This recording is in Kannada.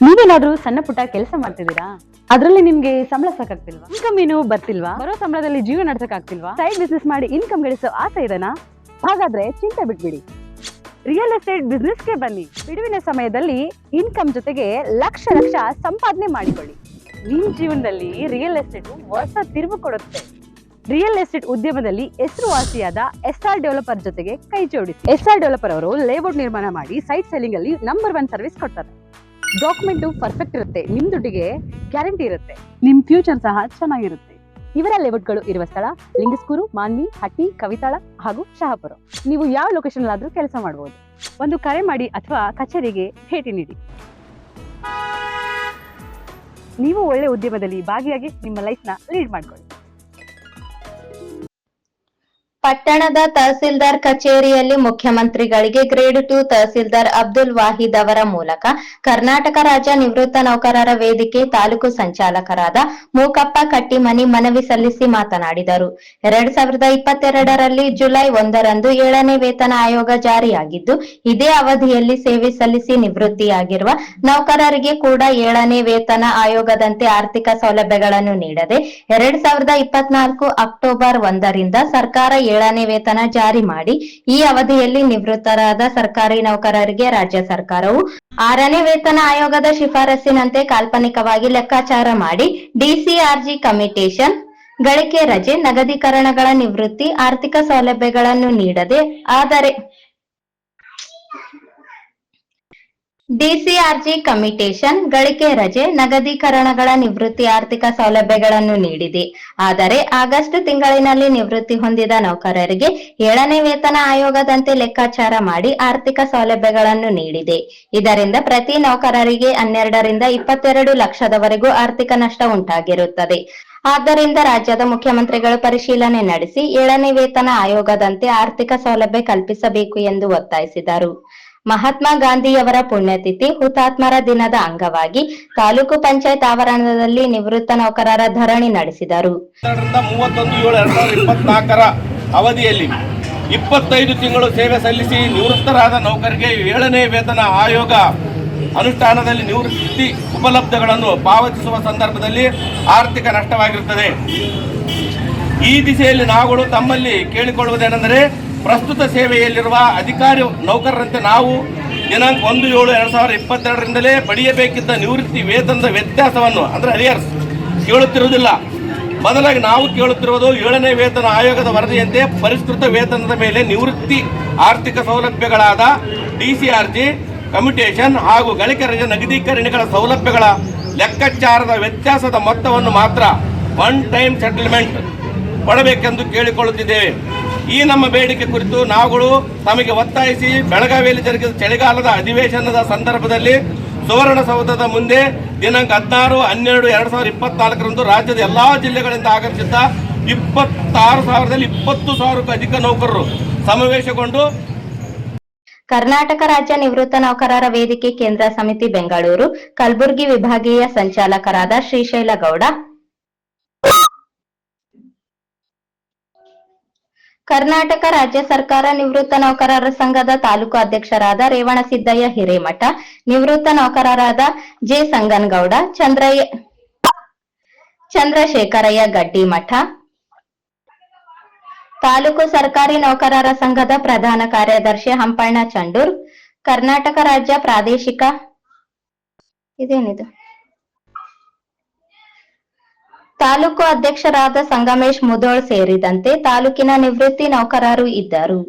ನೀವೇನಾದ್ರೂ ಸಣ್ಣ ಪುಟ್ಟ ಕೆಲಸ ಮಾಡ್ತಿದ್ದೀರಾ? ಅದ್ರಲ್ಲಿ ನಿಮ್ಗೆ ಸಂಬಳ ಸಾಕಾಗ್ತಿಲ್ವಾ? ಇನ್ಕಮ್ ಏನು ಬರ್ತಿಲ್ವಾ? ಬರೋ ಸಂಬಳದಲ್ಲಿ ಜೀವನ ನಡ್ಸಕ್ ಆಗ್ತಿಲ್ವಾ? ಸೈಡ್ ಬಿಸ್ನೆಸ್ ಮಾಡಿ ಇನ್ಕಮ್ ಗಳಿಸೋ ಆಸೆ ಇದೆನಾ? ಹಾಗಾದ್ರೆ ಚಿಂತೆ ಬಿಟ್ಬಿಡಿ, ರಿಯಲ್ ಎಸ್ಟೇಟ್ ಬಿಸ್ನೆಸ್ಗೆ ಬನ್ನಿ. ಬಿಡುವಿನ ಸಮಯದಲ್ಲಿ ಇನ್ಕಮ್ ಜೊತೆಗೆ ಲಕ್ಷ ಲಕ್ಷ ಸಂಪಾದನೆ ಮಾಡಿಕೊಳ್ಳಿ. ನಿಮ್ ಜೀವನದಲ್ಲಿ ರಿಯಲ್ ಎಸ್ಟೇಟ್ ಹೊಸ ತಿರುವು ಕೊಡುತ್ತೆ. ರಿಯಲ್ ಎಸ್ಟೇಟ್ ಉದ್ಯಮದಲ್ಲಿ ಹೆಸರುವಾಸಿಯಾದ ಎಸ್ಆರ್ ಡೆವಲಪರ್ ಜೊತೆಗೆ ಕೈ ಜೋಡಿಸಿ. ಎಸ್ಆರ್ ಡೆವಲಪರ್ ಅವರು ಲೇಔಟ್ ನಿರ್ಮಾಣ ಮಾಡಿ ಸೈಟ್ ಸೆಲ್ಲಿಂಗ್ ಅಲ್ಲಿ ನಂಬರ್ 1 ಸರ್ವಿಸ್ ಕೊಡ್ತಾರೆ. ಡಾಕ್ಯುಮೆಂಟ್ ಪರ್ಫೆಕ್ಟ್ ಇರುತ್ತೆ, ನಿಮ್ ದುಡ್ಡಿಗೆ ಗ್ಯಾರಂಟಿ ಇರುತ್ತೆ, ನಿಮ್ ಫ್ಯೂಚರ್ ಸಹ ಚೆನ್ನಾಗಿರುತ್ತೆ. ಇವರ ಲೇಔಟ್ಗಳು ಇರುವ ಸ್ಥಳ ಲಿಂಗಸ್ಕೂರು, ಮಾನ್ವಿ, ಹಟ್ಟಿ, ಕವಿತಾಳ ಹಾಗೂ ಶಹಾಪುರ. ನೀವು ಯಾವ ಲೊಕೇಶನ್ ಆದ್ರೂ ಕೆಲಸ ಮಾಡಬಹುದು. ಒಂದು ಕರೆ ಮಾಡಿ ಅಥವಾ ಕಚೇರಿಗೆ ಭೇಟಿ ನೀಡಿ. ನೀವು ಒಳ್ಳೆ ಉದ್ಯಮದಲ್ಲಿ ಭಾಗಿಯಾಗಿ ನಿಮ್ಮ ಲೈಫ್ ನ ಲೀಡ್ ಮಾಡ್ಕೊಳ್ಳಿ. ಪಟ್ಟಣದ ತಹಸೀಲ್ದಾರ್ ಕಚೇರಿಯಲ್ಲಿ ಮುಖ್ಯಮಂತ್ರಿಗಳಿಗೆ ಗ್ರೇಡ್ 2 ತಹಸೀಲ್ದಾರ್ ಅಬ್ದುಲ್ ವಾಹಿದ್ ಅವರ ಮೂಲಕ ಕರ್ನಾಟಕ ರಾಜ್ಯ ನಿವೃತ್ತ ನೌಕರರ ವೇದಿಕೆ ತಾಲೂಕು ಸಂಚಾಲಕರಾದ ಮೂಕಪ್ಪ ಕಟ್ಟಿಮನಿ ಮನವಿ ಸಲ್ಲಿಸಿ ಮಾತನಾಡಿದರು. 2022ರಲ್ಲಿ ಜುಲೈ 1ರಂದು 7ನೇ ವೇತನ ಆಯೋಗ ಜಾರಿಯಾಗಿದ್ದು, ಇದೇ ಅವಧಿಯಲ್ಲಿ ಸೇವೆ ಸಲ್ಲಿಸಿ ನಿವೃತ್ತಿಯಾಗಿರುವ ನೌಕರರಿಗೆ ಕೂಡ 7ನೇ ವೇತನ ಆಯೋಗದಂತೆ ಆರ್ಥಿಕ ಸೌಲಭ್ಯಗಳನ್ನು ನೀಡದೆ 2024 ಅಕ್ಟೋಬರ್ 1ರಿಂದ ಸರ್ಕಾರ 7ನೇ ವೇತನ ಜಾರಿ ಮಾಡಿ ಈ ಅವಧಿಯಲ್ಲಿ ನಿವೃತ್ತರಾದ ಸರ್ಕಾರಿ ನೌಕರರಿಗೆ ರಾಜ್ಯ ಸರ್ಕಾರವು 6ನೇ ವೇತನ ಆಯೋಗದ ಶಿಫಾರಸಿನಂತೆ ಕಾಲ್ಪನಿಕವಾಗಿ ಲೆಕ್ಕಾಚಾರ ಮಾಡಿ ಡಿಸಿಆರ್ಜಿ ಕಮ್ಯುಟೇಷನ್, ಗಳಿಕೆ ರಜೆ, ನಗದೀಕರಣಗಳ ನಿವೃತ್ತಿ ಆರ್ಥಿಕ ಸೌಲಭ್ಯಗಳನ್ನು ನೀಡದೆ ಆದರೆ ಡಿಸಿಆರ್ಜಿ ಕಮ್ಯುಟೇಷನ್, ಗಳಿಕೆ ರಜೆ, ನಗದೀಕರಣಗಳ ನಿವೃತ್ತಿ ಆರ್ಥಿಕ ಸೌಲಭ್ಯಗಳನ್ನು ನೀಡಿದೆ. ಆದರೆ ಆಗಸ್ಟ್ ತಿಂಗಳಿನಲ್ಲಿ ನಿವೃತ್ತಿ ಹೊಂದಿದ ನೌಕರರಿಗೆ 7ನೇ ವೇತನ ಆಯೋಗದಂತೆ ಲೆಕ್ಕಾಚಾರ ಮಾಡಿ ಆರ್ಥಿಕ ಸೌಲಭ್ಯಗಳನ್ನು ನೀಡಿದೆ. ಇದರಿಂದ ಪ್ರತಿ ನೌಕರರಿಗೆ 12ರಿಂದ 22 ಲಕ್ಷದವರೆಗೂ ಆರ್ಥಿಕ ನಷ್ಟ ಉಂಟಾಗಿರುತ್ತದೆ. ಆದ್ದರಿಂದ ರಾಜ್ಯದ ಮುಖ್ಯಮಂತ್ರಿಗಳು ಪರಿಶೀಲನೆ ನಡೆಸಿ 7ನೇ ವೇತನ ಆಯೋಗದಂತೆ ಆರ್ಥಿಕ ಸೌಲಭ್ಯ ಕಲ್ಪಿಸಬೇಕು ಎಂದು ಒತ್ತಾಯಿಸಿದರು. ಮಹಾತ್ಮ ಗಾಂಧಿಯವರ ಪುಣ್ಯತಿಥಿ ಹುತಾತ್ಮರ ದಿನದ ಅಂಗವಾಗಿ ತಾಲೂಕು ಪಂಚಾಯತ್ ಆವರಣದಲ್ಲಿ ನಿವೃತ್ತ ನೌಕರರ ಧರಣಿ ನಡೆಸಿದರು. 31/7/2024 ಅವಧಿಯಲ್ಲಿ 25 ತಿಂಗಳು ಸೇವೆ ಸಲ್ಲಿಸಿ ನಿವೃತ್ತರಾದ ನೌಕರರಿಗೆ 7ನೇ ವೇತನ ಆಯೋಗ ಅನುಷ್ಠಾನದಲ್ಲಿ ನಿವೃತ್ತಿ ಉಪಲಬ್ಧಗಳನ್ನು ಪಾವತಿಸುವ ಸಂದರ್ಭದಲ್ಲಿ ಆರ್ಥಿಕ ನಷ್ಟವಾಗಿರುತ್ತದೆ. ಈ ದಿಸೆಯಲ್ಲಿ ನಾವುಗಳು ತಮ್ಮಲ್ಲಿ ಕೇಳಿಕೊಳ್ಳುವುದೇನೆಂದರೆ, ಪ್ರಸ್ತುತ ಸೇವೆಯಲ್ಲಿರುವ ಅಧಿಕಾರಿ ನೌಕರರಂತೆ ನಾವು ದಿನಾಂಕ 1/7/2022ರಿಂದಲೇ ಪಡೆಯಬೇಕಿದ್ದ ನಿವೃತ್ತಿ ವೇತನದ ವ್ಯತ್ಯಾಸವನ್ನು ಅಂದರೆ ಅರಿಯರ್ಸ್ ಕೇಳುತ್ತಿರುವುದಿಲ್ಲ. ಬದಲಾಗಿ ನಾವು ಕೇಳುತ್ತಿರುವುದು 7ನೇ ವೇತನ ಆಯೋಗದ ವರದಿಯಂತೆ ಪರಿಷ್ಕೃತ ವೇತನದ ಮೇಲೆ ನಿವೃತ್ತಿ ಆರ್ಥಿಕ ಸೌಲಭ್ಯಗಳಾದ ಡಿಸಿಆರ್ಜಿ, ಕಮ್ಯುಟೇಷನ್ ಹಾಗೂ ಗಳಿಕೆ ರಜೆ, ನಗದೀಕರಣಗಳ ಸೌಲಭ್ಯಗಳ ಲೆಕ್ಕಾಚಾರದ ವ್ಯತ್ಯಾಸದ ಮೊತ್ತವನ್ನು ಮಾತ್ರ ಒನ್ ಟೈಮ್ ಸೆಟಲ್ಮೆಂಟ್ ಕೊಡಬೇಕೆಂದು ಕೇಳಿಕೊಳ್ಳುತ್ತಿದ್ದೇವೆ. ಈ ನಮ್ಮ ಬೇಡಿಕೆ ಕುರಿತು ನಾವುಗಳು ತಮಗೆ ಒತ್ತಾಯಿಸಿ ಬೆಳಗಾವಿಯಲ್ಲಿ ಜರುಗಿದ ಚಳಿಗಾಲದ ಅಧಿವೇಶನದ ಸಂದರ್ಭದಲ್ಲಿ ಸುವರ್ಣಸೌಧದ ಮುಂದೆ ದಿನಾಂಕ 16/12/2024ರಂದು ರಾಜ್ಯದ ಎಲ್ಲಾ ಜಿಲ್ಲೆಗಳಿಂದ ಆಗಮಿಸಿದ್ದ 26,000ರಲ್ಲಿ 20,000ಕ್ಕೂ ಅಧಿಕ ನೌಕರರು ಸಮಾವೇಶಗೊಂಡು ಕರ್ನಾಟಕ ರಾಜ್ಯ ನಿವೃತ್ತ ನೌಕರರ ವೇದಿಕೆ ಕೇಂದ್ರ ಸಮಿತಿ ಬೆಂಗಳೂರು ಕಲಬುರಗಿ ವಿಭಾಗೀಯ ಸಂಚಾಲಕರಾದ ಶ್ರೀಶೈಲ ಗೌಡ, ಕರ್ನಾಟಕ ರಾಜ್ಯ ಸರ್ಕಾರ ನಿವೃತ್ತ ನೌಕರರ ಸಂಘದ ತಾಲೂಕು ಅಧ್ಯಕ್ಷರಾದ ರೇವಣಸಿದ್ದಯ್ಯ ಹಿರೇಮಠ, ನಿವೃತ್ತ ನೌಕರರಾದ ಜೆ ಸಂಗನಗೌಡ, ಚಂದ್ರಶೇಖರಯ್ಯ ಗಡ್ಡಿಮಠ, ತಾಲೂಕು ಸರ್ಕಾರಿ ನೌಕರರ ಸಂಘದ ಪ್ರಧಾನ ಕಾರ್ಯದರ್ಶಿ ಹಂಪಣ್ಣ ಚಂಡೂರ್, ಕರ್ನಾಟಕ ರಾಜ್ಯ ಪ್ರಾದೇಶಿಕ ತಾಲೂಕು ಅಧ್ಯಕ್ಷರಾದ ಸಂಗಮೇಶ್ ಮುದೋಳ್ ಸೇರಿದಂತೆ ತಾಲೂಕಿನ ನಿವೃತ್ತಿ ನೌಕರರು ಇದ್ದರು.